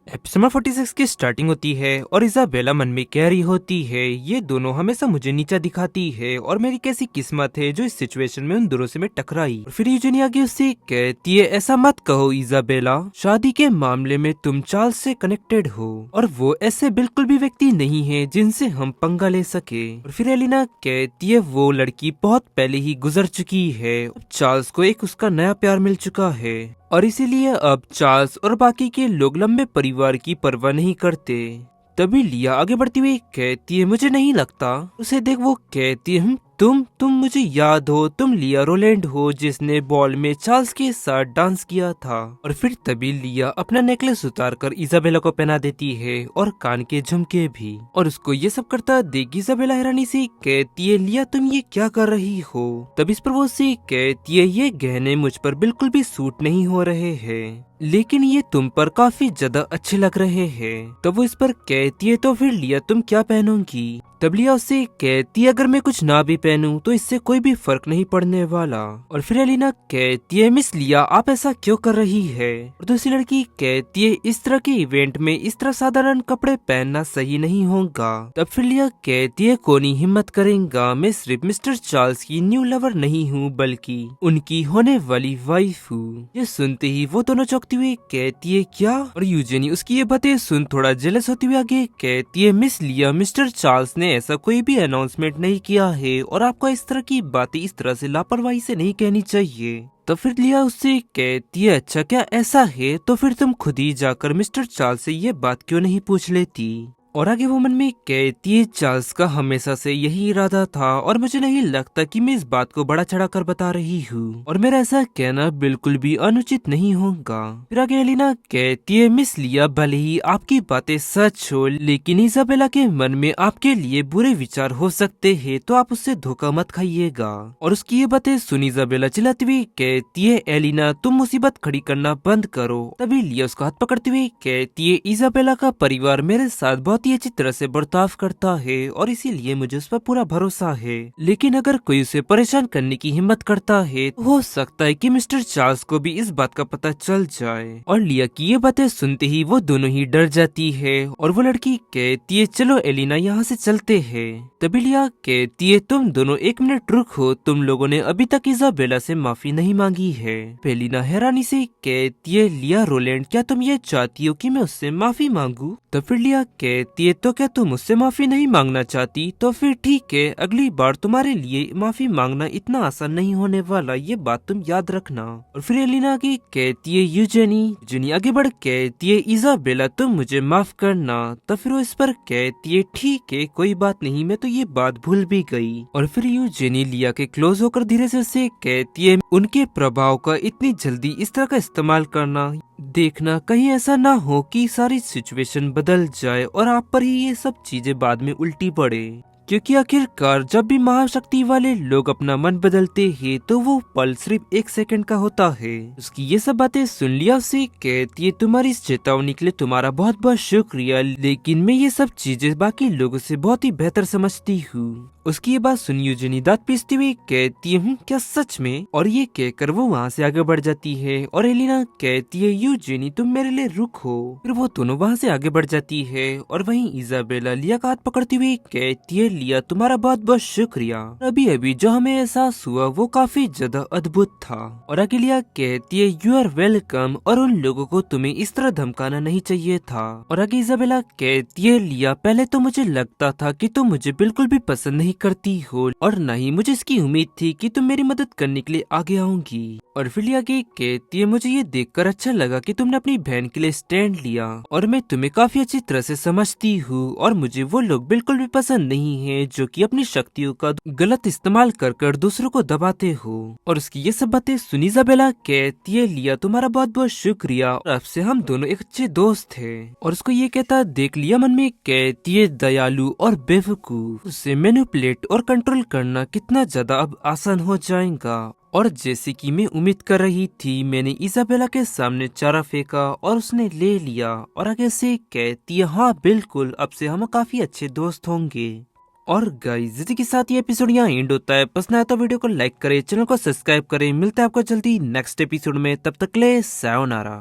Episode 46 की starting होती है और इजाबेला मन में कह रही होती है ये दोनों हमेशा मुझे नीचा दिखाती है और मेरी कैसी किस्मत है जो इस सिचुएशन में उन दोनों से मैं टकराई। फिर यूजेनी आगे उससे कहती है ऐसा मत कहो इजाबेला, शादी के मामले में तुम चार्ल्स से कनेक्टेड हो और वो ऐसे बिल्कुल भी व्यक्ति नहीं है जिनसे हम पंगा ले सके। और फिर एलिना कहती है वो लड़की बहुत पहले ही गुजर चुकी है, चार्ल्स को एक उसका नया प्यार मिल चुका है और इसीलिए अब चार्ल्स और बाकी के लोग लंबे परिवार की परवाह नहीं करते। तभी लिया आगे बढ़ती हुई कहती है मुझे नहीं लगता। उसे देख वो कहती है तुम मुझे याद हो, तुम लिया रोलैंड हो जिसने बॉल में चार्ल्स के साथ डांस किया था। और फिर तभी लिया अपना नेकलेस उतार कर इजाबेला को पहना देती है और कान के झुमके भी। और उसको ये सब करता देख इजाबेला हैरानी से कहती है लिया तुम ये क्या कर रही हो। तब इस पर वो से कहती है ये गहने मुझ पर बिल्कुल भी सूट नहीं हो रहे हैं, लेकिन ये तुम पर काफी ज्यादा अच्छे लग रहे हैं। तब वो इस पर कहती है तो फिर लिया तुम क्या पहनोगी। तब लिया उससे कहती है अगर मैं कुछ ना भी पहनूं तो इससे कोई भी फर्क नहीं पड़ने वाला। और फिर एलिना कहती है मिस लिया आप ऐसा क्यों कर रही है। और दूसरी लड़की कहती है इस तरह के इवेंट में इस तरह साधारण कपड़े पहनना सही नहीं होगा। तब फिर लिया कहती है कोनी हिम्मत करेगा, मैं सिर्फ मिस्टर चार्ल्स की न्यू लवर नहीं हूँ बल्कि उनकी होने वाली वाइफ हूँ। ये सुनते ही वो दोनों चौंकती हुई कहती है क्या। और यूजेनी उसकी ये बातें सुन थोड़ा जेलस होती हुई आगे कहती है मिस लिया मिस्टर चार्ल्स ने ऐसा कोई भी अनाउंसमेंट नहीं किया है और आपको इस तरह की बातें इस तरह से लापरवाही से नहीं कहनी चाहिए। तो फिर लिया उससे कहती है अच्छा क्या ऐसा है तो फिर तुम खुद ही जाकर मिस्टर चार्ल्स से ये बात क्यों नहीं पूछ लेती। और आगे वो मन में कहती है चार्ल्स का हमेशा से यही इरादा था और मुझे नहीं लगता कि मैं इस बात को बड़ा चढ़ा कर बता रही हूँ और मेरा ऐसा कहना बिल्कुल भी अनुचित नहीं होगा। फिर आगे एलिना कहती है मिस लिया भले ही आपकी बातें सच हो लेकिन इजाबेला के मन में आपके लिए बुरे विचार हो सकते हैं तो आप उससे धोखा मत खाइएगा। और उसकी ये बातें सुनी इजाबेला चिल्लाती हुई कहती है एलिना तुम मुसीबत खड़ी करना बंद करो। तभी लिया उसको हाथ पकड़ती हुई कहती है इजाबेला का परिवार मेरे साथ बहुत ही अच्छी तरह से बर्ताव करता है और इसीलिए मुझे उस पर पूरा भरोसा है, लेकिन अगर कोई उसे परेशान करने की हिम्मत करता है तो हो सकता है कि मिस्टर चार्ल्स को भी इस बात का पता चल जाए। और लिया की ये बातें सुनते ही वो दोनों ही डर जाती है और वो लड़की कहती है चलो एलिना यहाँ से चलते हैं। तभी लिया कहती है तुम दोनों एक मिनट रुको, तुम लोगों ने अभी तक इजाबेला से माफी नहीं मांगी है। एलिना हैरानी से कहती है लिया रोलैंड क्या तुम ये चाहती हो कि मैं उससे माफी मांगू। तो फिर लिया कहती है तो क्या तुम मुझसे माफी नहीं मांगना चाहती, तो फिर ठीक है अगली बार तुम्हारे लिए माफी मांगना इतना आसान नहीं होने वाला, ये बात तुम याद रखना। और फिर एलिना की कहती है यूजेनी आगे बढ़ कहती है इजाबेला तुम मुझे माफ करना। तो फिर वो इस पर कहती है ठीक है कोई बात नहीं, मैं तो ये बात भूल भी गई। और फिर यूजेनी लिया के क्लोज होकर धीरे से उससे कहती है उनके प्रभाव का इतनी जल्दी इस तरह का इस्तेमाल करना देखना कहीं ऐसा ना हो कि सारी सिचुएशन बदल जाए और आप पर ही ये सब चीजें बाद में उल्टी पड़े, क्योंकि आखिरकार जब भी महाशक्ति वाले लोग अपना मन बदलते हैं तो वो पल सिर्फ 1 सेकंड का होता है। उसकी ये सब बातें सुन लिया उसे कहती है तुम्हारी इस चेतावनी के लिए तुम्हारा बहुत बहुत शुक्रिया, लेकिन मैं ये सब चीजें बाकी लोगों से बहुत ही बेहतर समझती हूँ। उसकी ये बात सुन यूजेनी दांत पीसती हुई कहती हूँ क्या सच में। और ये कहकर वो वहाँ से आगे बढ़ जाती है और एलिना कहती है यूजेनी तुम मेरे लिए रुको। फिर वो दोनों वहाँ से आगे बढ़ जाती है और वहीं इजाबेला लिया का हाथ पकड़ती हुई कहती है लिया तुम्हारा बहुत बहुत शुक्रिया, अभी अभी जो हमें एहसास हुआ वो काफी ज्यादा अद्भुत था। और आगे लिया कहती है यू आर वेलकम और उन लोगों को तुम्हें इस तरह धमकाना नहीं चाहिए था। और आगे इजाबेला कहती है लिया पहले तो मुझे लगता था कि तुम मुझे बिल्कुल भी पसंद नहीं करती हो और न ही मुझे इसकी उम्मीद थी कि तुम मेरी मदद करने के लिए आगे आऊंगी। और फिर लिया के कहती है मुझे ये देखकर अच्छा लगा कि तुमने अपनी बहन के लिए स्टैंड लिया और मैं तुम्हें काफी अच्छी तरह से समझती हूँ और मुझे वो लोग बिल्कुल भी पसंद नहीं है जो कि अपनी शक्तियों का गलत इस्तेमाल कर दूसरों को दबाते हो। और उसकी ये सब बातें सुनी इजाबेला कहती है लिया तुम्हारा बहुत बहुत शुक्रिया, अब से हम दोनों एक अच्छे दोस्त हैं। और उसको ये कहता देख लिया मन में कहती है दयालु और बेवकूफ, उससे मैनिपुलेट और कंट्रोल करना कितना ज्यादा अब आसान हो जाएगा। और जैसे कि मैं उम्मीद कर रही थी मैंने इजाबेला के सामने चारा फेंका और उसने ले लिया। और आगे से कहती है हाँ बिल्कुल अब से हम काफी अच्छे दोस्त होंगे। और गाइस इसी के साथ ये एपिसोड यहाँ एंड होता है। पसंद आया तो वीडियो को लाइक करें, चैनल को सब्सक्राइब करें। मिलता है आपको जल्दी नेक्स्ट एपिसोड में, तब तक ले सायोनारा।